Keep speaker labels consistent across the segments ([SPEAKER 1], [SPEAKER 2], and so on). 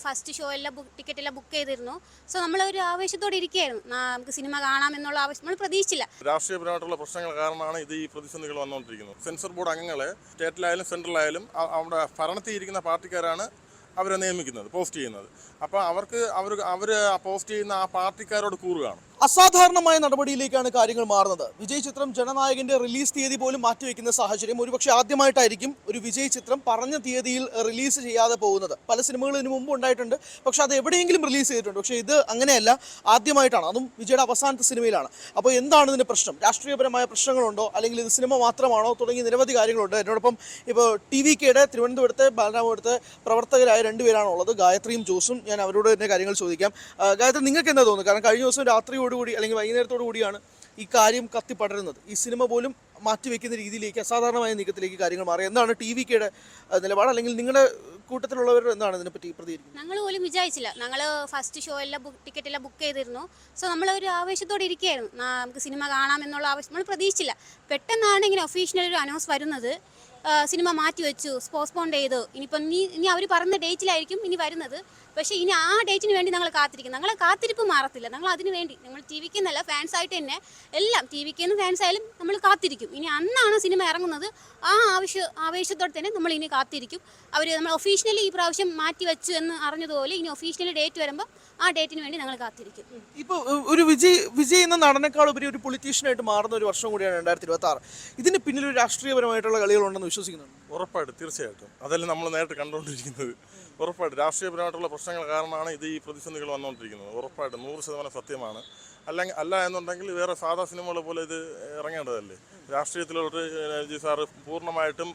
[SPEAKER 1] First show എല്ലാം ticket എല്ലാം book ചെയ്തിരുന്നു. സോ നമ്മളൊരു ആവേശത്തോടെ ഇരിക്കുകയായിരുന്നു. നമുക്ക് സിനിമ കാണാമെന്നുള്ള ആവശ്യം നമ്മൾ പ്രതീക്ഷിച്ചില്ല.
[SPEAKER 2] രാഷ്ട്രീയപരമായിട്ടുള്ള പ്രശ്നങ്ങൾ കാരണമാണ് ഈ പ്രതിസന്ധികൾ വന്നുകൊണ്ടിരിക്കുന്നത്. സെൻസർ ബോർഡ് അംഗങ്ങളെ സ്റ്റേറ്റിലായാലും സെൻട്രലായാലും അവിടെ ഭരണത്തിൽ ഇരിക്കുന്ന പാർട്ടിക്കാരാണ് അവരെ നിയമിക്കുന്നത്, പോസ്റ്റ് ചെയ്യുന്നത്. അപ്പോൾ അവർ പോസ്റ്റ് ചെയ്യുന്ന ആ പാർട്ടിക്കാരോട് കൂറുകയാണ്.
[SPEAKER 3] അസാധാരണമായ നടപടിയിലേക്കാണ് കാര്യങ്ങൾ മാറുന്നത്. വിജയ് ചിത്രം ജനനായകന്റെ റിലീസ് തീയതി പോലും മാറ്റിവെക്കുന്ന സാഹചര്യം. ഒരുപക്ഷെ ആദ്യമായിട്ടായിരിക്കും ഒരു വിജയ് ചിത്രം പറഞ്ഞ തീയതിയിൽ റിലീസ് ചെയ്യാതെ പോകുന്നത്. പല സിനിമകളും ഇതിനു മുമ്പ് ഉണ്ടായിട്ടുണ്ട്, പക്ഷെ അത് എവിടെയെങ്കിലും റിലീസ് ചെയ്തിട്ടുണ്ട്. പക്ഷേ ഇത് അങ്ങനെയല്ല, ആദ്യമായിട്ടാണ്, അതും വിജയുടെ അവസാനത്തെ സിനിമയിലാണ്. അപ്പോൾ എന്താണ് ഇതിന്റെ പ്രശ്നം? രാഷ്ട്രീയപരമായ പ്രശ്നങ്ങളുണ്ടോ, അല്ലെങ്കിൽ ഇത് സിനിമ മാത്രമാണോ, തുടങ്ങി നിരവധി കാര്യങ്ങളുണ്ട്. എന്നോടൊപ്പം ഇപ്പോൾ TVKയുടെ തിരുവനന്തപുരത്തെ ബാലരാമപുരത്തെ പ്രവർത്തകരായ രണ്ടുപേരാണുള്ളത്, ഗായത്രിയും ജോസും. ഞാൻ അവരോട് തന്നെ കാര്യങ്ങൾ ചോദിക്കാം. ഗായത്രി, നിങ്ങൾക്ക് എന്താ തോന്നുന്നു? കാരണം കഴിഞ്ഞ ദിവസം രാത്രിയോടുകൂടി അല്ലെങ്കിൽ വൈകുന്നേരത്തോടു കൂടിയാണ് ഈ കാര്യം കത്തിപ്പടരുന്നത്. ഈ സിനിമ പോലും മാറ്റിവെക്കുന്ന രീതിയിലേക്ക്, അസാധാരണമായ നീക്കത്തിലേക്ക് കാര്യങ്ങൾ മാറി. എന്താണ് TVKയുടെ നിലപാട്, അല്ലെങ്കിൽ നിങ്ങളുടെ കൂട്ടത്തിലുള്ളവർ എന്താണ് ഇതിനെപ്പറ്റി പ്രതികരിക്കുന്നത്?
[SPEAKER 1] ഞങ്ങൾ പോലും വിചാരിച്ചില്ല. ഞങ്ങൾ ഫസ്റ്റ് ഷോ എല്ലാം ടിക്കറ്റ് എല്ലാം ബുക്ക് ചെയ്തിരുന്നു. സോ നമ്മളൊരു ആവേശത്തോടെ ഇരിക്കുകയായിരുന്നു. നമുക്ക് സിനിമ കാണാമെന്നുള്ള ആവശ്യം നമ്മൾ പ്രതീക്ഷിച്ചില്ല. പെട്ടെന്നാണ് ഇങ്ങനെ ഒഫീഷ്യൽ ഒരു അനൗൺസ് വരുന്നത്. സിനിമ മാറ്റിവെച്ചു, പോസ്റ്റ്പോൺ ചെയ്തു. ഇനി അവർ പറഞ്ഞ ഡേറ്റിലായിരിക്കും ഇനി വരുന്നത്. പക്ഷേ ഇനി ആ ഡേറ്റിന് വേണ്ടി ഞങ്ങൾ കാത്തിരിക്കും. ഞങ്ങളെ കാത്തിരിപ്പ് മാറത്തില്ല. ഞങ്ങൾ അതിന് വേണ്ടി, നമ്മൾ TVK എന്നല്ല, ഫാൻസായിട്ട് തന്നെ എല്ലാം, TVK എന്ന് ഫാൻസായാലും നമ്മൾ കാത്തിരിക്കും. ഇനി അന്നാണ് സിനിമ ഇറങ്ങുന്നത്, ആ ആവേശത്തോടെ തന്നെ നമ്മൾ ഇനി കാത്തിരിക്കും. നമ്മൾ ഒഫീഷ്യലി ഈ പ്രാവശ്യം മാറ്റിവെച്ചു എന്ന് അറിഞ്ഞതുപോലെ ഇനി ഒഫീഷ്യലി ഡേറ്റ് വരുമ്പോൾ ആ ഡേറ്റിന് വേണ്ടി ഞങ്ങൾ കാത്തിരിക്കും.
[SPEAKER 3] ഇപ്പോൾ ഒരു വിജയ് എന്ന നടനേക്കാൾ ഉപരി ഒരു പൊളിറ്റീഷ്യനായിട്ട് മാറുന്ന ഒരു വർഷം കൂടിയാണ് 2026. ഇതിന് പിന്നിൽ ഒരു രാഷ്ട്രീയപരമായിട്ടുള്ള കളികളുണ്ടെന്ന് വിശ്വസിക്കുന്നുണ്ട്?
[SPEAKER 2] ഉറപ്പായിട്ട്, തീർച്ചയായിട്ടും. അതല്ല നമ്മൾ നേരിട്ട് കണ്ടുകൊണ്ടിരിക്കുന്നത്. ഉറപ്പായിട്ട് രാഷ്ട്രീയപരമായിട്ടുള്ള പ്രശ്നങ്ങൾ കാരണമാണ് ഈ പ്രതിസന്ധികൾ വന്നുകൊണ്ടിരിക്കുന്നത്. ഉറപ്പായിട്ട് 100% സത്യമാണ്. അല്ല എന്നുണ്ടെങ്കിൽ വേറെ സാധാ സിനിമകൾ പോലെ ഇത് ഇറങ്ങേണ്ടതല്ലേ. രാഷ്ട്രീയത്തിലോട്ട് ജി സാറ് പൂർണ്ണമായിട്ടും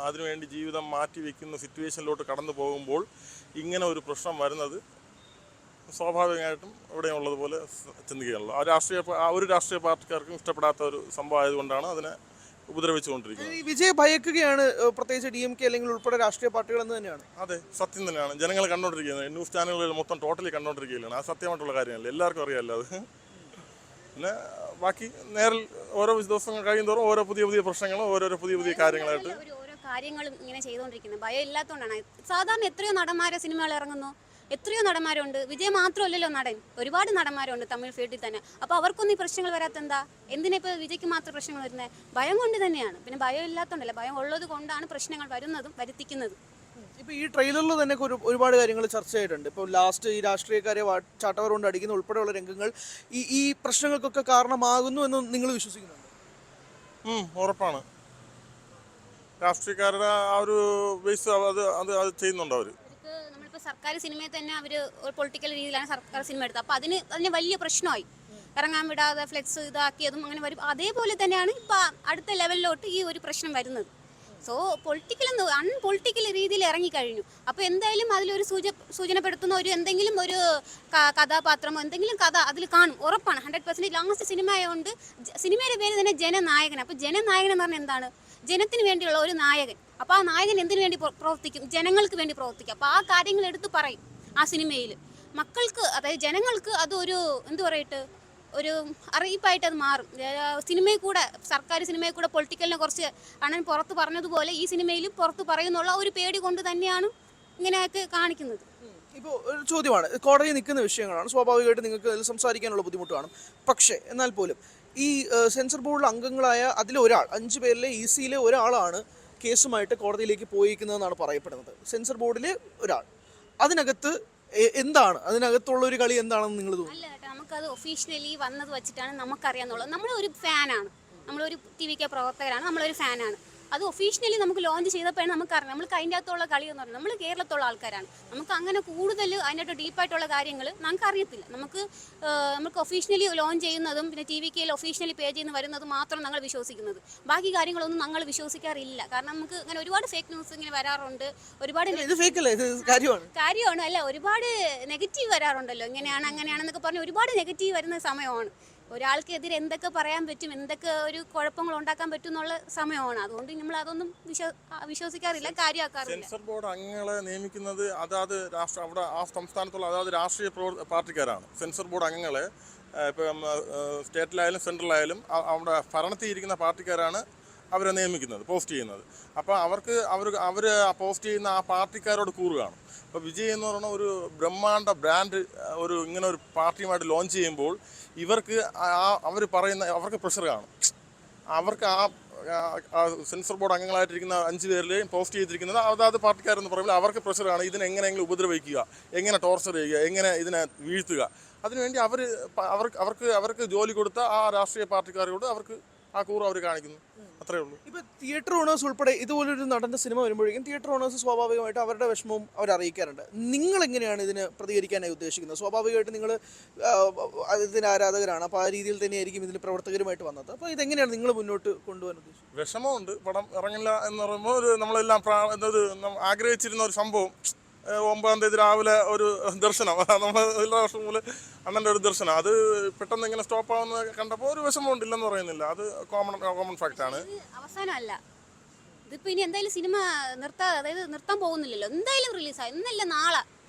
[SPEAKER 2] അതിനുവേണ്ടി ജീവിതം മാറ്റിവെക്കുന്ന സിറ്റുവേഷനിലോട്ട് കടന്നു പോകുമ്പോൾ ഇങ്ങനെ ഒരു പ്രശ്നം വരുന്നത് സ്വാഭാവികമായിട്ടും ഇവിടെയുള്ളതുപോലെ ചിന്തിക്കുകയുള്ളൂ. ഒരു രാഷ്ട്രീയ പാർട്ടിക്കാർക്കും ഇഷ്ടപ്പെടാത്ത ഒരു സംഭവം ആയതുകൊണ്ടാണ് അതിനെ ഉപദ്രവിച്ചുകൊണ്ടിരിക്കുന്നത്.
[SPEAKER 3] ഈ വിജയ് ഭയക്കുകയാണ്, പ്രത്യേകിച്ച് DMK അല്ലെങ്കിൽ ഉൾപ്പെടെ രാഷ്ട്രീയ പാർട്ടികൾ എന്ന് തന്നെയാണ്.
[SPEAKER 2] അതെ, സത്യം തന്നെയാണ്. ജനങ്ങൾ കണ്ടുകൊണ്ടിരിക്കുന്നത്, ന്യൂസ് ചാനലുകളിൽ മൊത്തം ടോട്ടലി കണ്ടുകൊണ്ടിരിക്കുകയാണ്. ആ സത്യമായിട്ടുള്ള കാര്യമല്ല, എല്ലാവർക്കും അറിയാമല്ലോ അത്. പിന്നെ ബാക്കി നേരിൽ ഓരോ ദിവസങ്ങൾ കഴിയുന്നതോറും ഓരോ പുതിയ പ്രശ്നങ്ങളും ഓരോ പുതിയ കാര്യങ്ങളായിട്ട്
[SPEAKER 1] ഓരോ കാര്യങ്ങളും ഇങ്ങനെ ചെയ്തുകൊണ്ടിരിക്കുന്നത്. ഭയം ഇല്ലാത്തതുകൊണ്ടാണ്. സാധാരണ എത്രയോ നടന്മാരെ സിനിമകൾ ഇറങ്ങുന്നു, എത്രയോ നടന്മാരുണ്ട്. വിജയ് മാത്രമല്ലല്ലോ നടൻ, ഒരുപാട് നടന്മാരുണ്ട് തമിഴ് ഫീൽഡിൽ തന്നെ. അപ്പോൾ അവർക്കൊന്നും ഈ പ്രശ്നങ്ങൾ വരാത്തെന്താ? എന്തിനാ ഇപ്പോൾ വിജയ്ക്ക് മാത്രം പ്രശ്നങ്ങൾ വരുന്നത്? ഭയം കൊണ്ട് തന്നെയാണ്. പിന്നെ ഭയം ഇല്ലാത്തതുകൊണ്ടല്ല, ഭയം ഉള്ളത് കൊണ്ടാണ് പ്രശ്നങ്ങൾ വരുന്നതും വരുത്തിക്കുന്നതും.
[SPEAKER 3] ഇപ്പോൾ ഈ ട്രെയിലറിൽ തന്നെ ഒരുപാട് കാര്യങ്ങൾ ചർച്ച ചെയ്തിട്ടുണ്ട്. ഇപ്പോൾ ലാസ്റ്റ് ഈ രാഷ്ട്രീയക്കാരെ ചാട്ടവർ കൊണ്ട് അടിക്കുന്ന ഉൾപ്പെടെയുള്ള രംഗങ്ങൾ ഈ പ്രശ്നങ്ങൾക്കൊക്കെ കാരണമാകുന്നു എന്ന് നിങ്ങൾ വിശ്വസിക്കുന്നുണ്ട്?
[SPEAKER 2] ഉറപ്പാണ്. രാഷ്ട്രീയക്കാരുടെ ആ ഒരു ബേസ് അത് ചെയ്യുന്നുണ്ട് അവർ.
[SPEAKER 1] നമ്മളിപ്പോൾ സർക്കാർ സിനിമയിൽ തന്നെ അവർ ഒരു പൊളിറ്റിക്കൽ രീതിയിലാണ് സർക്കാർ സിനിമ എടുത്തത്. അപ്പോൾ അതിന് വലിയ പ്രശ്നമായി. ഇറങ്ങാൻ വിടാതെ ഫ്ലെക്സ് ഇതാക്കിയതും അങ്ങനെ വരും. അതേപോലെ തന്നെയാണ് ഇപ്പോൾ അടുത്ത ലെവലിലോട്ട് ഈ ഒരു പ്രശ്നം വരുന്നത്. സോ അൺപൊളിറ്റിക്കൽ രീതിയിൽ ഇറങ്ങിക്കഴിഞ്ഞു. അപ്പോൾ എന്തായാലും അതിലൊരു സൂചനപ്പെടുത്തുന്ന എന്തെങ്കിലും ഒരു കഥാപാത്രമോ എന്തെങ്കിലും കഥ അതിൽ കാണും, ഉറപ്പാണ്. 100%. ലാസ്റ്റ് സിനിമ ആയതുകൊണ്ട് സിനിമയുടെ പേര് തന്നെ ജനനായകൻ. അപ്പോൾ ജനനായകൻ എന്ന് പറഞ്ഞാൽ എന്താണ്? ജനത്തിന് വേണ്ടിയുള്ള ഒരു നായകൻ. അപ്പോൾ ആ നായകൻ എന്തിനു വേണ്ടി പ്രവർത്തിക്കും? ജനങ്ങൾക്ക് വേണ്ടി പ്രവർത്തിക്കും. അപ്പോൾ ആ കാര്യങ്ങൾ എടുത്ത് പറയും ആ സിനിമയിൽ. മക്കൾക്ക്, അതായത് ജനങ്ങൾക്ക് അതൊരു ഒരു അറിയിപ്പായിട്ട് അത് മാറും. സിനിമയിൽ കൂടെ, സർക്കാർ സിനിമയിൽ കൂടെ പൊളിറ്റിക്കലിനെ കുറച്ച് അണ്ണൻ പുറത്ത് പറഞ്ഞതുപോലെ ഈ സിനിമയിലും പുറത്ത് പറയുന്നുള്ള ഒരു പേടി കൊണ്ട് തന്നെയാണ് ഇങ്ങനെയൊക്കെ കാണിക്കുന്നത്.
[SPEAKER 3] ഇപ്പോൾ ഒരു ചോദ്യമാണ്, കോടതി നിൽക്കുന്ന വിഷയങ്ങളാണ്, സ്വാഭാവികമായിട്ട് നിങ്ങൾക്ക് അതിൽ സംസാരിക്കാനുള്ള ബുദ്ധിമുട്ടാണ്. പക്ഷേ എന്നാൽ പോലും ഈ സെൻസർ ബോർഡിലെ അംഗങ്ങളായ അതിലൊരാൾ, 5 പേരിലെ ECയിലെ ഒരാളാണ് കേസുമായിട്ട് കോടതിയിലേക്ക് പോയിരിക്കുന്നതെന്നാണ് പറയപ്പെടുന്നത്. സെൻസർ ബോർഡിലെ ഒരാൾ. അതിനകത്തുള്ള ഒരു കളി എന്താണെന്ന് നിങ്ങൾ തോന്നുന്നു?
[SPEAKER 1] നമുക്കത് ഒഫീഷ്യലി വന്നത് വെച്ചിട്ടാണ് നമുക്കറിയാന്നുള്ളത്. നമ്മളൊരു ഫാനാണ്, നമ്മളൊരു TVK പ്രവർത്തകരാണ്, നമ്മളൊരു ഫാനാണ്. അത് ഒഫീഷ്യലി നമുക്ക് ലോഞ്ച് ചെയ്തപ്പോഴാണ് നമുക്കറിയാം. നമ്മൾക്ക് അതിൻ്റെ അകത്തുള്ള കളി എന്ന് പറഞ്ഞാൽ നമ്മൾ കേരളത്തുള്ള ആൾക്കാരാണ്. നമുക്ക് അങ്ങനെ കൂടുതൽ അതിൻ്റെ ഡീപ്പായിട്ടുള്ള കാര്യങ്ങൾ നമുക്ക് അറിയത്തില്ല. നമുക്ക് ഒഫീഷ്യലി ലോഞ്ച് ചെയ്യുന്നതും പിന്നെ TVKയിൽ ഒഫീഷ്യലി പേജിൽ നിന്ന് വരുന്നതും മാത്രം ഞങ്ങൾ വിശ്വസിക്കുന്നത്. ബാക്കി കാര്യങ്ങളൊന്നും ഞങ്ങൾ വിശ്വസിക്കാറില്ല. കാരണം നമുക്ക് അങ്ങനെ ഒരുപാട് ഫേക്ക് ന്യൂസ് ഇങ്ങനെ വരാറുണ്ട്. കാര്യമാണ് അല്ല, ഒരുപാട് നെഗറ്റീവ് വരാറുണ്ടല്ലോ. ഇങ്ങനെയാണ് അങ്ങനെയാണെന്നൊക്കെ പറഞ്ഞ് ഒരുപാട് നെഗറ്റീവ് വരുന്ന സമയമാണ്. ഒരാൾക്കെതിരെ എന്തൊക്കെ പറയാൻ പറ്റും, എന്തൊക്കെ ഒരു കുഴപ്പങ്ങൾ ഉണ്ടാക്കാൻ പറ്റും എന്നുള്ള സമയമാണ്. അതുകൊണ്ട് നമ്മൾ അതൊന്നും വിശ്വസിക്കാറില്ല, കാര്യമാക്കാറില്ല.
[SPEAKER 2] സെൻസർ ബോർഡ് അംഗങ്ങളെ നിയമിക്കുന്നത് അതാത് അവിടെ ആ സംസ്ഥാനത്തുള്ള അതാത് രാഷ്ട്രീയ പാർട്ടിക്കാരാണ്. സെൻസർ ബോർഡ് അംഗങ്ങളെ ഇപ്പം സ്റ്റേറ്റിലായാലും സെൻട്രലായാലും അവിടെ ഭരണത്തിൽ ഇരിക്കുന്ന പാർട്ടിക്കാരാണ് അവരെ നിയമിക്കുന്നത്, പോസ്റ്റ് ചെയ്യുന്നത്. അപ്പോൾ അവർ പോസ്റ്റ് ചെയ്യുന്ന ആ പാർട്ടിക്കാരോട് കൂറുകയാണ്. അപ്പോൾ വിജയ് എന്ന് പറയുന്ന ഒരു ബ്രഹ്മാണ്ഡ ബ്രാൻഡ് ഇങ്ങനെ ഒരു പാർട്ടിയുമായിട്ട് ലോഞ്ച് ചെയ്യുമ്പോൾ ഇവർക്ക് അവർക്ക് പ്രഷർ കാണും. അവർക്ക് സെൻസർ ബോർഡ് അംഗങ്ങളായിട്ടിരിക്കുന്ന 5 പേരിലെയും പോസ്റ്റ് ചെയ്തിരിക്കുന്നത് അതാത് പാർട്ടിക്കാരെന്ന് പറയുമ്പോൾ അവർക്ക് പ്രഷറാണ്. ഇതിനെ എങ്ങനെയെങ്കിലും ഉപദ്രവിക്കുക, എങ്ങനെ ടോർച്ചർ ചെയ്യുക, എങ്ങനെ ഇതിനെ വീഴ്ത്തുക. അതിനുവേണ്ടി അവർക്ക് ജോലി കൊടുത്ത ആ രാഷ്ട്രീയ പാർട്ടിക്കാരോട് അവർക്ക് ആ കൂറ് അവർ കാണിക്കുന്നു. അത്രേ ഉള്ളൂ.
[SPEAKER 3] ഇപ്പോൾ തിയേറ്റർ ഓണേഴ്സ് ഉൾപ്പെടെ ഇതുപോലൊരു നടൻ്റെ സിനിമ വരുമ്പോഴേക്കും തിയേറ്റർ ഓണേഴ്സ് സ്വാഭാവികമായിട്ട് അവരുടെ വിഷമവും അവർ അറിയിക്കാറുണ്ട്. നിങ്ങൾ എങ്ങനെയാണ് ഇതിന് പ്രതികരിക്കാനായി ഉദ്ദേശിക്കുന്നത്? സ്വാഭാവികമായിട്ട് നിങ്ങൾ ഇതിന് ആരാധകരാണ്, അപ്പോൾ ആ രീതിയിൽ തന്നെയായിരിക്കും ഇതിന് പ്രവർത്തകരുമായിട്ട് വന്നത്. അപ്പോൾ ഇതെങ്ങനെയാണ് നിങ്ങൾ മുന്നോട്ട് കൊണ്ടുപോകാൻ ഉദ്ദേശിക്കുന്നത്?
[SPEAKER 2] വിഷമമുണ്ട്, പടം ഇറങ്ങില്ല എന്ന് പറയുമ്പോൾ നമ്മളെല്ലാം ആഗ്രഹിച്ചിരുന്ന ഒരു സംഭവം. 9-ാം തീയതി രാവിലെ ഒരു ദർശനം, നമ്മൾ എല്ലാ വർഷവും പോലെ അണ്ണൻ്റെ ഒരു ദർശനം, അത് പെട്ടെന്ന് ഇങ്ങനെ സ്റ്റോപ്പ് ആവുന്നത് കണ്ടപ്പോൾ ഒരു വിഷമമുണ്ട്, ഇല്ലെന്ന് പറയുന്നില്ല. അത് കോമൺ ഫാക്റ്റാണ്.
[SPEAKER 1] അവസാനമല്ല, ഇതിപ്പോൾ ഇനി എന്തായാലും സിനിമ നിർത്താൻ പോകുന്നില്ലല്ലോ. എന്തായാലും റിലീസാകും, ഇന്നല്ല നാളെ.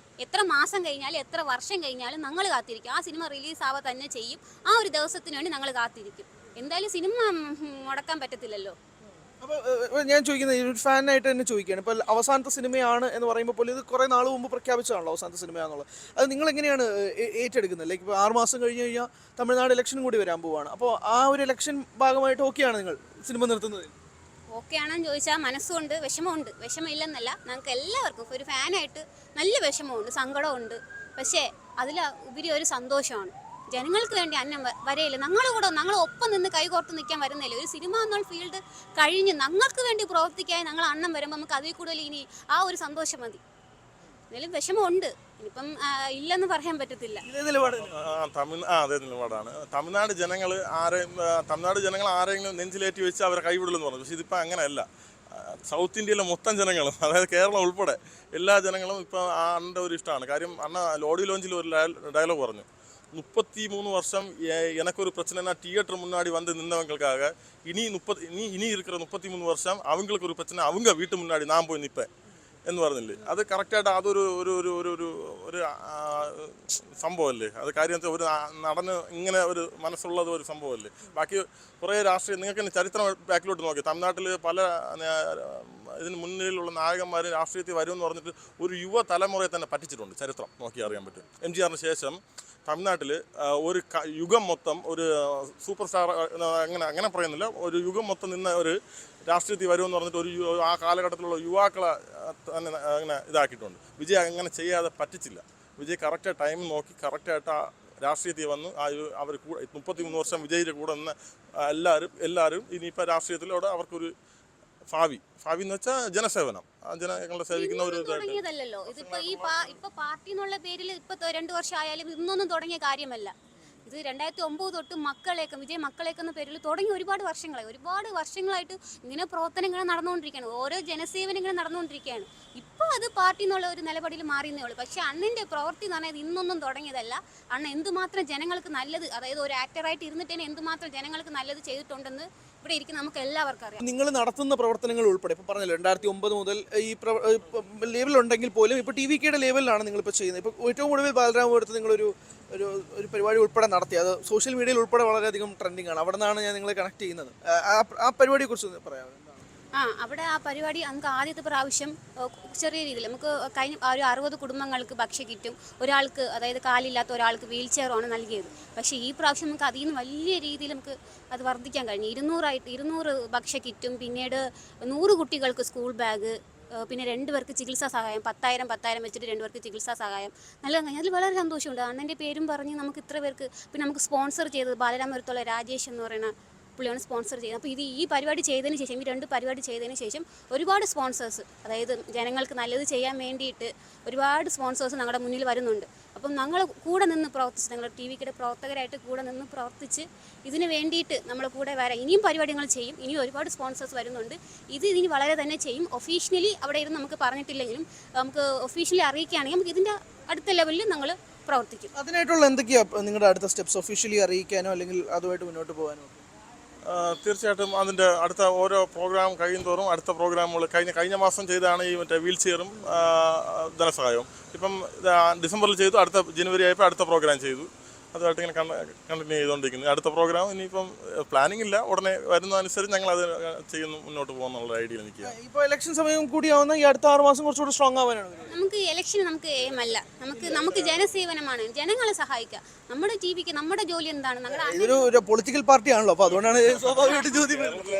[SPEAKER 1] എത്ര മാസം കഴിഞ്ഞാലും എത്ര വർഷം കഴിഞ്ഞാലും ഞങ്ങൾ കാത്തിരിക്കും. ആ സിനിമ റിലീസാവുക തന്നെ ചെയ്യും. ആ ഒരു ദിവസത്തിന് വേണ്ടി ഞങ്ങൾ കാത്തിരിക്കും. എന്തായാലും സിനിമ മുടക്കാൻ പറ്റത്തില്ലല്ലോ.
[SPEAKER 3] അപ്പോൾ ഞാൻ ചോദിക്കുന്നത് ഒരു ഫാനായിട്ട് തന്നെ ചോദിക്കുകയാണ്. ഇപ്പോൾ അവസാനത്തെ സിനിമയാണ് എന്ന് പറയുമ്പോൾ പോലും ഇത് കുറേ നാൾ മുമ്പ് പ്രഖ്യാപിച്ചതാണല്ലോ അവസാനത്തെ സിനിമയാണെന്നുള്ളത്. അത് നിങ്ങൾ എങ്ങനെയാണ് ഏറ്റെടുക്കുന്നത്? ലൈക്ക് ഇപ്പോൾ 6 മാസം കഴിഞ്ഞ് കഴിഞ്ഞാൽ തമിഴ്നാട് ഇലക്ഷനും കൂടി വരാൻ പോവുകയാണ്. അപ്പോൾ ആ ഒരു ഇലക്ഷൻ ഭാഗമായിട്ട് ഓക്കെയാണ് നിങ്ങൾ സിനിമ നിർത്തുന്നത്?
[SPEAKER 1] ഓക്കെ ആണെന്ന് ചോദിച്ചാൽ മനസ്സുകൊണ്ട് വിഷമമുണ്ട്. വിഷമമില്ലെന്നല്ല, ഞങ്ങൾക്ക് എല്ലാവർക്കും ഒരു ഫാനായിട്ട് നല്ല വിഷമമുണ്ട്, സങ്കടമുണ്ട്. പക്ഷേ അതിൽ ഉപരി ഒരു സന്തോഷമാണ്. ജനങ്ങൾക്ക് വേണ്ടി അന്നം വരയില്ല. ഞങ്ങൾ ഒപ്പം നിന്ന് കൈകോർത്ത് നിൽക്കാൻ വരുന്നില്ല. ഒരു സിനിമ എന്നുള്ള ഫീൽഡ് കഴിഞ്ഞ് ഞങ്ങൾക്ക് വേണ്ടി പ്രവർത്തിക്കാൻ ഞങ്ങൾ അന്നം വരുമ്പോൾ നമുക്ക് അതിൽ കൂടുതൽ ഇനി ആ ഒരു സന്തോഷം മതി. എന്നാലും വിഷമമുണ്ട്, ഇനിയിപ്പം ഇല്ലെന്ന് പറയാൻ പറ്റത്തില്ല.
[SPEAKER 2] അതേ നിലപാടാണ്. തമിഴ്നാട് ജനങ്ങൾ ആരെങ്കിലും നെഞ്ചിലേറ്റി വെച്ച് അവരെ കൈവിടില്ലെന്ന് പറഞ്ഞു. പക്ഷെ ഇതിപ്പോൾ അങ്ങനെയല്ല. സൗത്ത് ഇന്ത്യയിലെ മൊത്തം ജനങ്ങളും, അതായത് കേരളം ഉൾപ്പെടെ എല്ലാ ജനങ്ങളും ഇപ്പോൾ ആ അണ്ണൻ്റെ ഒരു ഇഷ്ടമാണ്. കാര്യം അണ്ണ ഓഡിയോ ലോഞ്ചിൽ ഒരു ഡയലോഗ് പറഞ്ഞു, 33 வருஷம் எனக்கு ஒரு பிரச்சனைனா தியேட்டர் முன்னாடி வந்து நின்றவங்களுக்காக இனி இருக்கிற 33 வருஷம் அவங்களுக்கு ஒரு பிரச்சனை அவங்க வீட்டு முன்னாடி நான் போய் நிற்பேன் എന്ന് പറഞ്ഞില്ലേ. അത് കറക്റ്റായിട്ട് അതൊരു ഒരു ഒരു ഒരു ഒരു ഒരു സംഭവമല്ലേ. അത് കാര്യത്തിൽ ഒരു നടന് ഇങ്ങനെ ഒരു മനസ്സുള്ളത് ഒരു സംഭവമല്ലേ. ബാക്കി കുറേ രാഷ്ട്രീയം നിങ്ങൾക്ക് ചരിത്രം ബാക്കിലോട്ട് നോക്കി തമിഴ്നാട്ടിൽ പല ഇതിന് മുന്നിലുള്ള നായകന്മാർ രാഷ്ട്രീയത്തിൽ വരുമെന്ന് പറഞ്ഞിട്ട് ഒരു യുവ തലമുറയെ തന്നെ പറ്റിച്ചിട്ടുണ്ട്. ചരിത്രം നോക്കി അറിയാൻ പറ്റും. MGR ശേഷം തമിഴ്നാട്ടിൽ ഒരു യുഗം മൊത്തം ഒരു സൂപ്പർ സ്റ്റാർ അങ്ങനെ പറയുന്നില്ല, ഒരു യുഗം മൊത്തം നിന്ന ഒരു രാഷ്ട്രീയത്തിൽ വരുമെന്ന് പറഞ്ഞിട്ട് ആ കാലഘട്ടത്തിലുള്ള യുവാക്കളെ തന്നെ അങ്ങനെ ഇതാക്കിയിട്ടുണ്ട്. വിജയ് അങ്ങനെ ചെയ്യാതെ പറ്റിച്ചില്ല. വിജയ് കറക്റ്റ് ടൈം നോക്കി കറക്റ്റായിട്ട് ആ രാഷ്ട്രീയത്തിൽ വന്നു. അവർ 33 വർഷം വിജയിയുടെ കൂടെ നിന്ന് എല്ലാവരും ഇനിയിപ്പോൾ രാഷ്ട്രീയത്തിലൂടെ അവർക്കൊരു ഭാവി എന്ന് വെച്ചാൽ ജനസേവനം, ജനങ്ങളെ സേവിക്കുന്ന ഒരു
[SPEAKER 1] തുടങ്ങിയതല്ലോ. ഇതിപ്പോ ഇപ്പൊ പാർട്ടി എന്നുള്ള പേരിൽ ഇപ്പൊ 2 വർഷം ആയാലും ഇന്നൊന്നും തുടങ്ങിയ കാര്യമല്ല. ഇത് 2009 തൊട്ട് വിജയ് മക്കളേക്ക് എന്ന പേരിൽ തുടങ്ങി ഒരുപാട് വർഷങ്ങളായിട്ട് ഇങ്ങനെ പ്രവർത്തനങ്ങൾ നടന്നുകൊണ്ടിരിക്കുകയാണ്. ഓരോ ജനസേവനങ്ങൾ നടന്നുകൊണ്ടിരിക്കുകയാണ്. ഇപ്പോൾ അത് പാർട്ടി എന്നുള്ള ഒരു നിലപാടിൽ മാറിയെന്നേ ഉള്ളൂ. പക്ഷേ അണ്ണൻ്റെ പ്രവൃത്തി എന്ന് പറഞ്ഞാൽ ഇന്നൊന്നും തുടങ്ങിയതല്ല. അണ്ണൻ എന്തുമാത്രം ജനങ്ങൾക്ക് നല്ലത്, അതായത് ഒരു ആക്ടറായിട്ട് ഇരുന്നിട്ട് തന്നെ എന്തുമാത്രം ജനങ്ങൾക്ക് നല്ലത് ചെയ്തിട്ടുണ്ടെന്ന് ഇവിടെ ഇരിക്കുന്ന നമുക്ക് എല്ലാവർക്കും അറിയാം.
[SPEAKER 3] നിങ്ങൾ നടത്തുന്ന പ്രവർത്തനങ്ങൾ ഉൾപ്പെടെ ഇപ്പോൾ പറഞ്ഞല്ലോ 2009 മുതൽ ഈ ലെവലുണ്ടെങ്കിൽ പോലും ഇപ്പോൾ TVKയുടെ ലെവലിലാണ് നിങ്ങളിപ്പോൾ ചെയ്യുന്നത്. ഇപ്പോൾ ഏറ്റവും കൂടുതൽ ബാലരാമപുരത്ത് നിങ്ങളൊരു ഒരു പരിപാടി ഉൾപ്പെടെ നടത്തി, അത് സോഷ്യൽ മീഡിയയിൽ ഉൾപ്പെടെ വളരെയധികം ട്രെൻഡിങ് ആണ്. അവിടെ നിന്നാണ് ഞാൻ നിങ്ങളെ കണക്ട് ചെയ്യുന്നത്. ആ പരിപാടിയെക്കുറിച്ച് പറയാമോ?
[SPEAKER 1] അവിടെ ആ പരിപാടി നമുക്ക് ആദ്യത്തെ പ്രാവശ്യം ചെറിയ രീതിയിൽ നമുക്ക് കഴിഞ്ഞ ഒരു 60 കുടുംബങ്ങൾക്ക് ഭക്ഷ്യക്കിറ്റും, ഒരാൾക്ക് അതായത് കാലില്ലാത്ത ഒരാൾക്ക് വീൽ ചെയറുമാണ് നൽകിയത്. പക്ഷേ ഈ പ്രാവശ്യം നമുക്ക് അതിൽ നിന്ന് വലിയ രീതിയിൽ നമുക്ക് അത് വർദ്ധിക്കാൻ കഴിഞ്ഞു. 200 ഭക്ഷ്യക്കിറ്റും, പിന്നീട് 100 കുട്ടികൾക്ക് സ്കൂൾ ബാഗ്, പിന്നെ 2 പേർക്ക് ചികിത്സാ സഹായം 10,000 വെച്ചിട്ട് 2 പേർക്ക് ചികിത്സാ സഹായം നല്ല കഴിഞ്ഞു. അതിൽ വളരെ സന്തോഷമുണ്ട്. അണ്ണൻ്റെ പേരും പറഞ്ഞ് നമുക്ക് ഇത്ര പേർക്ക്, പിന്നെ നമുക്ക് സ്പോൺസർ ചെയ്തത് ബാലരാമപുരത്തുള്ള രാജേഷ് എന്ന് പറയുന്ന പുള്ളിയാണ് സ്പോൺസർ ചെയ്യുന്നത്. അപ്പോൾ ഈ പരിപാടി ചെയ്തതിന് ശേഷം, ഈ 2 പരിപാടി ചെയ്തതിന് ശേഷം ഒരുപാട് സ്പോൺസേഴ്സ്, അതായത് ജനങ്ങൾക്ക് നല്ലത് ചെയ്യാൻ വേണ്ടിയിട്ട് ഒരുപാട് സ്പോൺസേഴ്സ് ഞങ്ങളുടെ മുന്നിൽ വരുന്നുണ്ട്. അപ്പം ഞങ്ങൾ കൂടെ നിന്ന് പ്രവർത്തിച്ച്, ഞങ്ങൾ TVKയുടെ പ്രവർത്തകരായിട്ട് കൂടെ നിന്ന് പ്രവർത്തിച്ച് ഇതിന് വേണ്ടിയിട്ട് നമ്മൾ കൂടെ വരാം. ഇനിയും പരിപാടികൾ ചെയ്യും. ഇനിയും ഒരുപാട് സ്പോൺസേഴ്സ് വരുന്നുണ്ട്. ഇനി വളരെ തന്നെ ചെയ്യും. ഒഫീഷ്യലി അവിടെ ഇരുന്ന് നമുക്ക് പറഞ്ഞിട്ടില്ലെങ്കിലും നമുക്ക് ഒഫീഷ്യലി അറിയിക്കുകയാണെങ്കിൽ നമുക്ക് ഇതിൻ്റെ അടുത്ത ലെവലിൽ ഞങ്ങൾ പ്രവർത്തിക്കും.
[SPEAKER 3] അതിനായിട്ടുള്ള എന്തൊക്കെയാണ് നിങ്ങളുടെ അടുത്ത സ്റ്റെപ്സ്? ഒഫീഷ്യലി അറിയിക്കാനോ അല്ലെങ്കിൽ അതുമായിട്ട് മുന്നോട്ട് പോകാനോ?
[SPEAKER 2] തീർച്ചയായിട്ടും അതിൻ്റെ അടുത്ത ഓരോ പ്രോഗ്രാം കഴിയുന്തോറും അടുത്ത പ്രോഗ്രാമുകൾ കഴിഞ്ഞ മാസം ചെയ്താണ് ഈ മറ്റേ വീൽ ചെയറും ധനസഹായവും. ഇപ്പം ഡിസംബറിൽ ചെയ്തു, അടുത്ത ജനുവരി ആയപ്പോൾ അടുത്ത പ്രോഗ്രാം ചെയ്തു. അതുമായിട്ട് ഇങ്ങനെ കണ്ടിന്യൂ ചെയ്തുകൊണ്ടിരിക്കുന്നത്. അടുത്ത പ്രോഗ്രാം ഇനിയിപ്പം പ്ലാനിങ് ഇല്ല, ഉടനെ വരുന്നതനുസരിച്ച് ഞങ്ങൾ അത് ചെയ്യുന്നു, മുന്നോട്ട് പോകുന്നുള്ള ഐഡിയ എനിക്ക്.
[SPEAKER 3] ഇപ്പോൾ ഇലക്ഷൻ സമയം കൂടിയാവുന്ന ഈ അടുത്ത 6 മാസം കുറച്ചുകൂടി സ്ട്രോങ് ആവാനാണ്.
[SPEAKER 1] നമുക്ക് ഇലക്ഷൻ നമുക്ക് എയിമല്ല, നമുക്ക് ജനസേവനമാണ്, ജനങ്ങളെ സഹായിക്കുക. നമ്മുടെ ജീവിക്ക് നമ്മുടെ ജോലി എന്താണ്?
[SPEAKER 3] ഇതൊരു പൊളിറ്റിക്കൽ പാർട്ടിയാണല്ലോ, അപ്പോൾ അതുകൊണ്ടാണ് സ്വാഭാവികമായിട്ട് ചോദ്യം വരുന്നത്.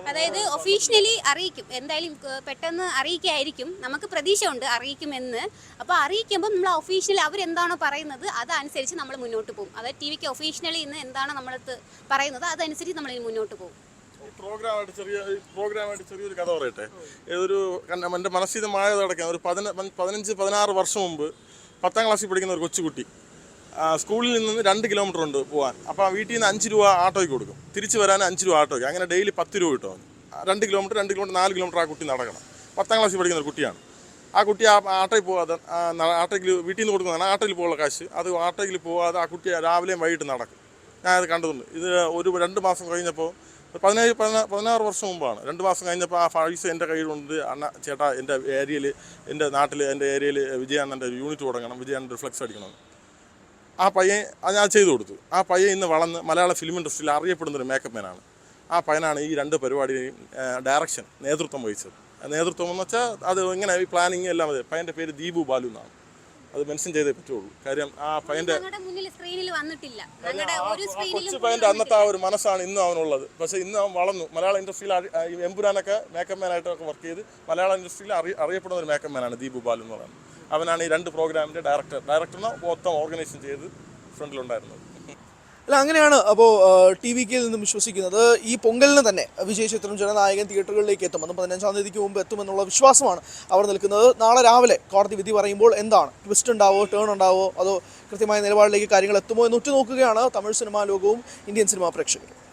[SPEAKER 1] അതായത് ഒഫീഷ്യലി അറിയിക്കും, എന്തായാലും പെട്ടെന്ന് അറിയിക്കായിരിക്കും, നമുക്ക് പ്രതീക്ഷ ഉണ്ട് അറിയിക്കുമെന്ന്. അപ്പോൾ അറിയിക്കുമ്പോൾ നമ്മൾ ഒഫീഷ്യലി അവരെന്താണോ പറയുന്നത് അതനുസരിച്ച് നമ്മൾ മുന്നോട്ട് പോകും. അതായത് ടി വിക്ക് ഒഫീഷ്യലി ഇന്ന് എന്താണോ നമ്മളടുത്ത് പറയുന്നത് അതനുസരിച്ച് നമ്മൾ മുന്നോട്ട് പോകും.
[SPEAKER 2] പ്രോഗ്രാമായിട്ട് ചെറിയൊരു കഥ പറയട്ടെ. ഏതൊരു എൻ്റെ മനസ്സിതമായതടക്കം ഒരു 15-16 വർഷം മുമ്പ് 10ാം ക്ലാസ്സിൽ പഠിക്കുന്ന ഒരു കൊച്ചുകുട്ടി സ്കൂളിൽ നിന്ന് 2 കിലോമീറ്റർ ഉണ്ട് പോകാൻ. അപ്പോൾ ആ വീട്ടിൽ നിന്ന് 5 രൂപ ആട്ടോയ്ക്ക് കൊടുക്കും, തിരിച്ച് വരാൻ 5 രൂപ ആട്ടോയ്ക്ക്, അങ്ങനെ ഡെയിലി 10 രൂപ കിട്ടും. 2 കിലോമീറ്റർ 4 കിലോമീറ്റർ ആ കുട്ടി നടക്കണം. 10ാം ക്ലാസ്സിൽ പഠിക്കുന്ന ഒരു കുട്ടിയാണ്. ആ കുട്ടി ആ ആട്ടോയിൽ പോകാതെ ആട്ടോയിൽ വീട്ടിൽ നിന്ന് കൊടുക്കുന്നതാണ് ആട്ടോയിൽ പോകാനുള്ള കാശ്. അത് ആട്ടോയിൽ പോകാതെ ആ കുട്ടി രാവിലെയും വൈകിട്ട് നടക്കും. ഞാനത് കണ്ടതുണ്ട്. ഇത് ഒരു 2 മാസം കഴിഞ്ഞപ്പോൾ 16 വർഷം മുമ്പാണ്. 2 മാസം കഴിഞ്ഞപ്പോൾ ആ പൈസ എൻ്റെ കയ്യിലുണ്ട്. അണ്ണ ചേട്ടാ, എൻ്റെ ഏരിയയിൽ, എൻ്റെ നാട്ടിൽ, എൻ്റെ ഏരിയയിൽ വിജയാനൻ്റെ ഒരു യൂണിറ്റ് തുടങ്ങണം, വിജയാനൻ്റെ ഫ്ലെക്സ് അടിക്കണം. ആ പയ്യൻ അത് ഞാൻ ചെയ്തു കൊടുത്തു. ആ പയ്യൻ ഇന്ന് വളർന്ന് മലയാള ഫിലിം ഇൻഡസ്ട്രിയിൽ അറിയപ്പെടുന്നൊരു മേക്കപ്പ് മാനാണ്. ആ പയ്യനാണ് ഈ 2 പരിപാടിയും ഡയറക്ഷൻ നേതൃത്വം വഹിച്ചത്. നേതൃത്വം എന്ന് വെച്ചാൽ അത് ഇങ്ങനെ ഈ പ്ലാനിങ് എല്ലാം മതി. പയ്യൻ്റെ പേര് ദീപു ബാലു എന്നാണ്. അത് മെൻഷൻ ചെയ്തേ പറ്റുള്ളൂ. കാര്യം ആ പയ്യൻ്റെ കൊച്ചു പയ്യൻ്റെ അന്നത്തെ ആ ഒരു മനസ്സാണ് ഇന്നും അവനുള്ളത്. പക്ഷേ ഇന്ന് അവൻ വളർന്നു. മലയാള ഇൻഡസ്ട്രിയിൽ എമ്പുരാനൊക്കെ മേക്കപ്പ് മാനായിട്ടൊക്കെ വർക്ക് ചെയ്ത് മലയാള ഇൻഡസ്ട്രിയിൽ അറിയപ്പെടുന്ന ഒരു മേക്കപ്പ് മാനാണ് ദീപു ബാലു എന്ന് പറയുന്നത്. അവനാണ് ഈ 2 പ്രോഗ്രാമിൻ്റെ ഡയറക്ടറിനെ മൊത്തം ഓർഗനൈസ് ചെയ്ത് ഫ്രണ്ടിലുണ്ടായിരുന്നത്.
[SPEAKER 3] അല്ല, അങ്ങനെയാണ് അപ്പോൾ ടി വിക്കിൽ നിന്നും വിശ്വസിക്കുന്നത്. ഈ പൊങ്കലിന് തന്നെ വിജയ് ചിത്രം ജനനായകൻ തിയേറ്ററുകളിലേക്ക് എത്തും. അന്ന് 15-ാം തീയതിക്ക് മുമ്പ് എത്തുമെന്നുള്ള വിശ്വാസമാണ് അവർ നിൽക്കുന്നത്. നാളെ രാവിലെ കോടതി വിധി പറയുമ്പോൾ എന്താണ്, ട്വിസ്റ്റ് ഉണ്ടാവോ, ടേൺ ഉണ്ടാവോ, അതോ കൃത്യമായ നിലപാടിലേക്ക് കാര്യങ്ങൾ എത്തുമോ എന്ന് ഉറ്റുനോക്കുകയാണ് തമിഴ് സിനിമാ ലോകവും ഇന്ത്യൻ സിനിമാ പ്രേക്ഷകരും.